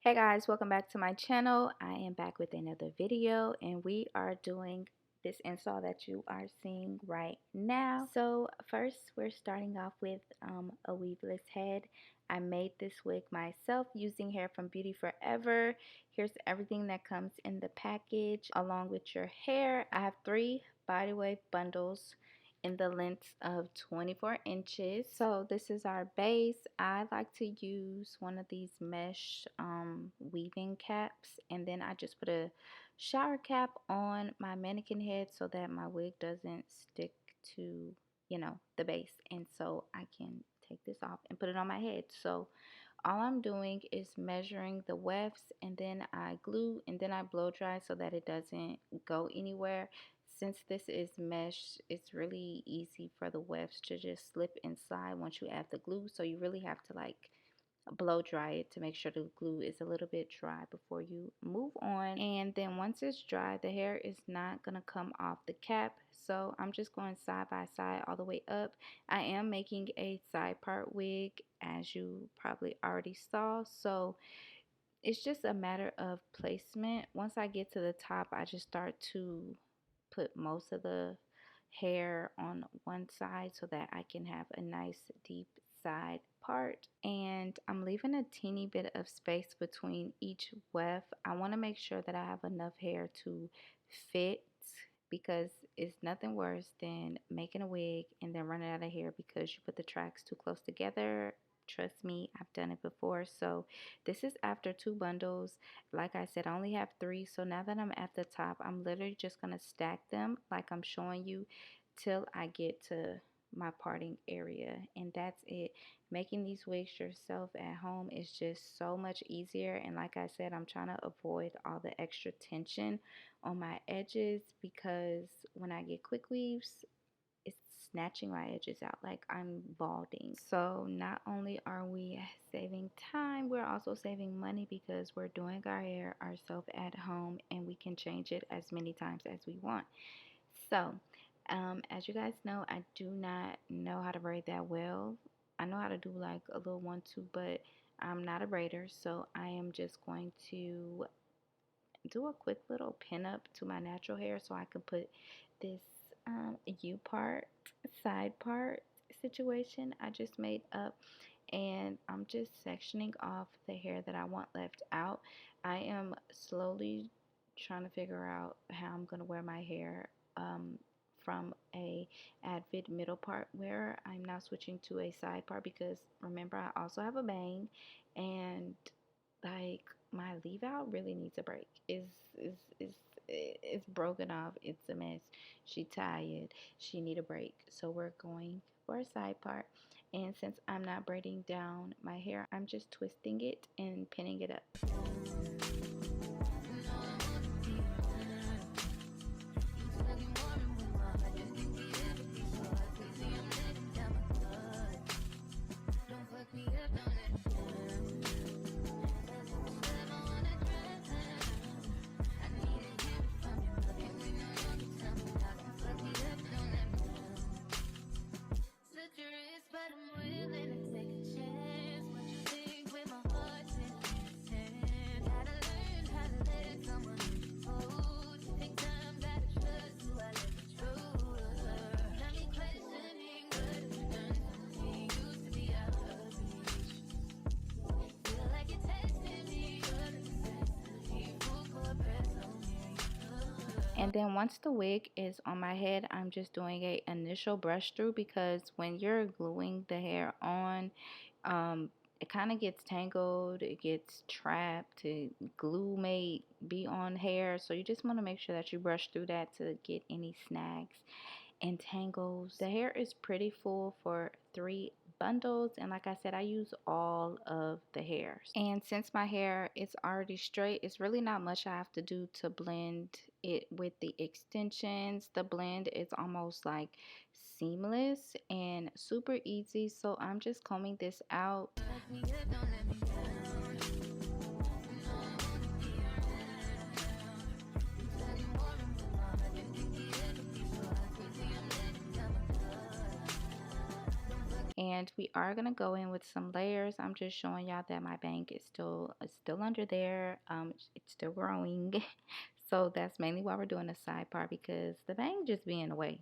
Hey guys, welcome back to my channel. I am back with another video and we are doing this install that you are seeing right now. So first we're starting off with a weaveless head. I made this wig myself using hair from Beautyforever. Here's everything that comes in the package along with your hair. I have 3 Bodywave bundles in the length of 24 inches. So this is our base. I like to use one of these mesh weaving caps, and then I just put a shower cap on my mannequin head so that my wig doesn't stick to, the base, and so I can take this off and put it on my head. So all I'm doing is measuring the wefts, and then I glue and then I blow dry so that it doesn't go anywhere. Since this is mesh, it's really easy for the wefts to just slip inside once you add the glue. So you really have to blow dry it to make sure the glue is a little bit dry before you move on. And then once it's dry, the hair is not gonna come off the cap, so I'm just going side by side all the way up. I am making a side part wig, as you probably already saw, so it's just a matter of placement. Once I get to the top, I just start to put most of the hair on one side so that I can have a nice deep side part, and I'm leaving a teeny bit of space between each weft. I want to make sure that I have enough hair to fit, because it's nothing worse than making a wig and then running out of hair because you put the tracks too close together. Trust me, I've done it before. So this is after 2 bundles. Like I said, I only have 3. So now that I'm at the top, I'm literally just going to stack them like I'm showing you till I get to my parting area, and that's it. Making these wigs yourself at home is just so much easier, and like I said, I'm trying to avoid all the extra tension on my edges, because when I get quick weaves, it's snatching my edges out like I'm balding. So not only are we saving time, we're also saving money because we're doing our hair ourselves at home and we can change it as many times as we want. So as you guys know, I do not know how to braid that well. I know how to do like a little 1-2, but I'm not a braider, so I am just going to do a quick little pin up to my natural hair so I can put this U part, side part situation I just made up, and I'm just sectioning off the hair that I want left out. I am slowly trying to figure out how I'm going to wear my hair from a advid middle part wearer. I'm now switching to a side part because remember, I also have a bang, and like my leave out really needs a break. It's broken off. It's a mess. She tired. She need a break. So we're going for a side part. And since I'm not braiding down my hair, I'm just twisting it and pinning it up. And then once the wig is on my head, I'm just doing a initial brush through, because when you're gluing the hair on, it kind of gets tangled, it gets trapped, glue may be on hair, so you just want to make sure that you brush through that to get any snags and tangles. The hair is pretty full for 3 bundles, and like I said, I use all of the hairs. And since my hair is already straight, it's really not much I have to do to blend it with the extensions. The blend is almost like seamless and super easy, so I'm just combing this out. And we are gonna go in with some layers. I'm just showing y'all that my bang is still under there. It's still growing. So that's mainly why we're doing the side part, because the bang just be in the way.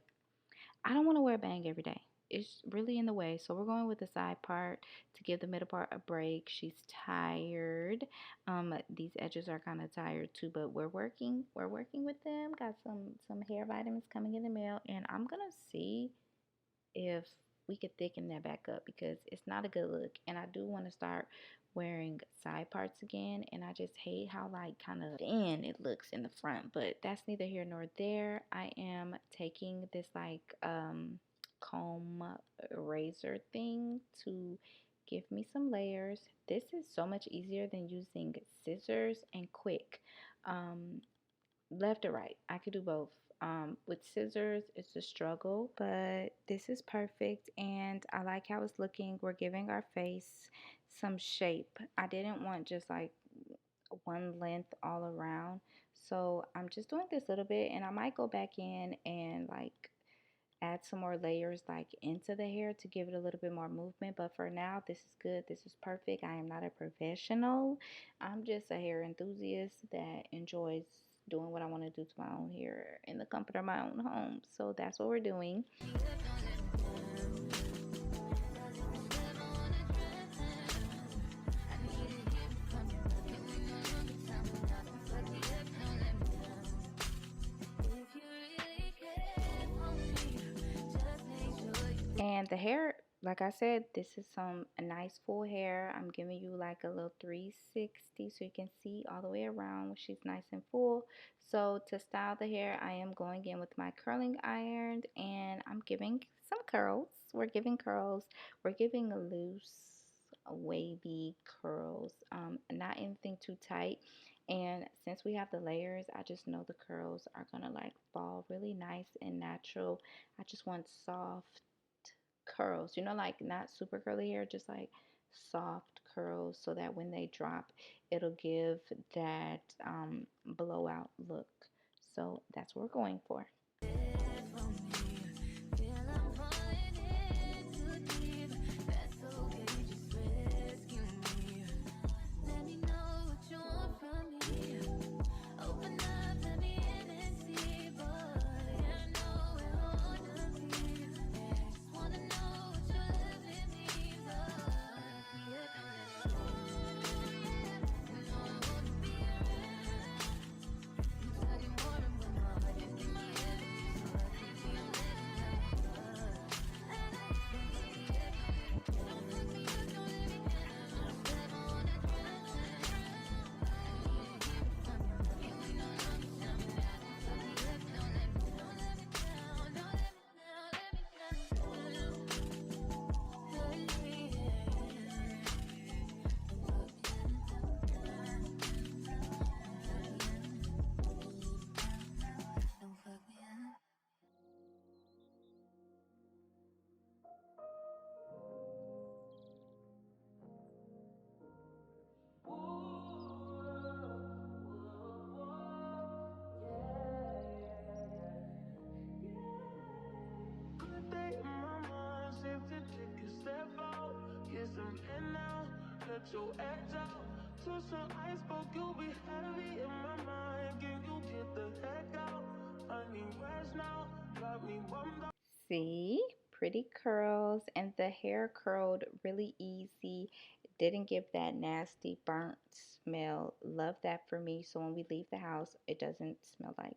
I don't want to wear a bang every day. It's really in the way. So we're going with the side part to give the middle part a break. She's tired. These edges are kind of tired too, but we're working. We're working with them. Got some hair vitamins coming in the mail, and I'm gonna see if we could thicken that back up, because it's not a good look. And I do want to start wearing side parts again, and I just hate how like kind of thin it looks in the front, but that's neither here nor there. I am taking this like comb razor thing to give me some layers. This is so much easier than using scissors and quick. Left or right, I could do both. With scissors it's a struggle, but this is perfect, and I like how it's looking. We're giving our face some shape. I didn't want just like one length all around, so I'm just doing this little bit, and I might go back in and like add some more layers like into the hair to give it a little bit more movement. But for now, this is good. This is perfect. I am not a professional. I'm just a hair enthusiast that enjoys doing what I want to do to my own hair in the comfort of my own home. So that's what we're doing. And the hair, like I said, this is some nice full hair. I'm giving you like a little 360 so you can see all the way around. She's nice and full. So to style the hair, I am going in with my curling iron, and I'm giving some curls. We're giving curls. We're giving loose, wavy curls. Not anything too tight. And since we have the layers, I just know the curls are gonna like fall really nice and natural. I just want soft curls, you know, like not super curly hair, just like soft curls, so that when they drop, it'll give that blowout look. So that's what we're going for. Your edge out to some iceberg, you'll be heavy in my mind. Can you get the heck out? I need rest now. Got me bummed out. See, pretty curls, and the hair curled really easy. Didn't give that nasty burnt smell. Love that for me. So when we leave the house, it doesn't smell like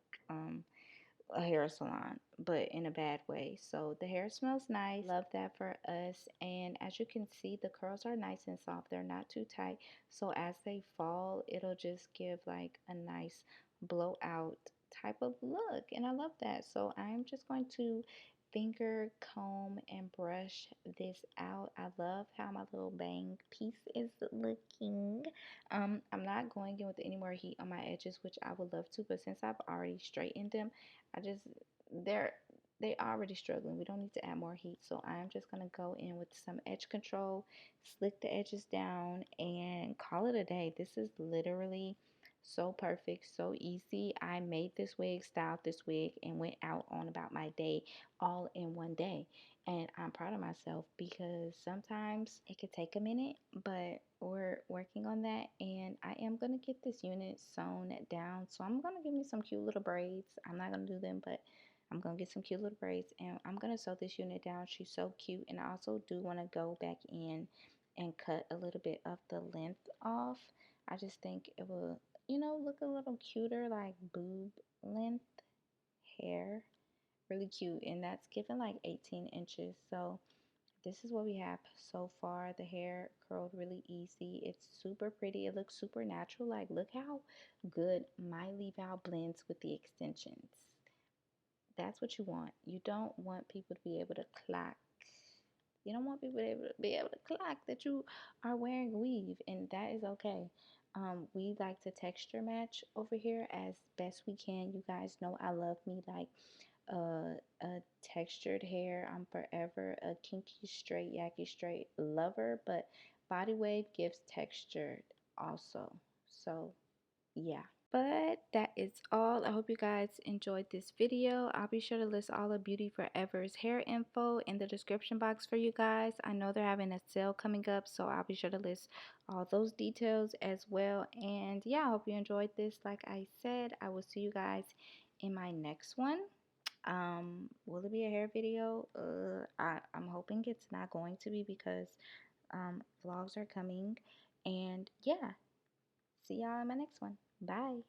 a hair salon, but in a bad way. So the hair smells nice. Love that for us. And as you can see, the curls are nice and soft. They're not too tight. So as they fall, it'll just give like a nice blowout type of look. And I love that. So I'm just going to finger comb and brush this out. I love how my little bang piece is looking. I'm not going in with any more heat on my edges, which I would love to, but since I've already straightened them, I just they're they already struggling. We don't need to add more heat. So I'm just gonna go in with some edge control, slick the edges down, and call it a day. This is literally so perfect, so easy. I made this wig, styled this wig, and went out on about my day all in one day. And I'm proud of myself because sometimes it could take a minute, but we're working on that. And I am going to get this unit sewn down. So I'm going to give me some cute little braids. I'm not going to do them, but I'm going to get some cute little braids and I'm going to sew this unit down. She's so cute. And I also do want to go back in and cut a little bit of the length off. I just think it will, look a little cuter, like boob length hair. Really cute, and that's given like 18 inches. So this is what we have so far. The hair curled really easy. It's super pretty. It looks super natural. Like, look how good my leave out blends with the extensions. That's what you want. You don't want people to be able to clock. You don't want people to be able to clock that you are wearing weave, and that is okay. We like to texture match over here as best we can. You guys know I love me like a textured hair. I'm forever a kinky straight, yucky straight lover, but Bodywave gives texture also. So yeah. But that is all. I hope you guys enjoyed this video. I'll be sure to list all of Beautyforever's hair info in the description box for you guys. I know they're having a sale coming up, so I'll be sure to list all those details as well. And yeah, I hope you enjoyed this. Like I said, I will see you guys in my next one. Will it be a hair video? I'm hoping it's not going to be because vlogs are coming. And yeah, see y'all in my next one. Bye.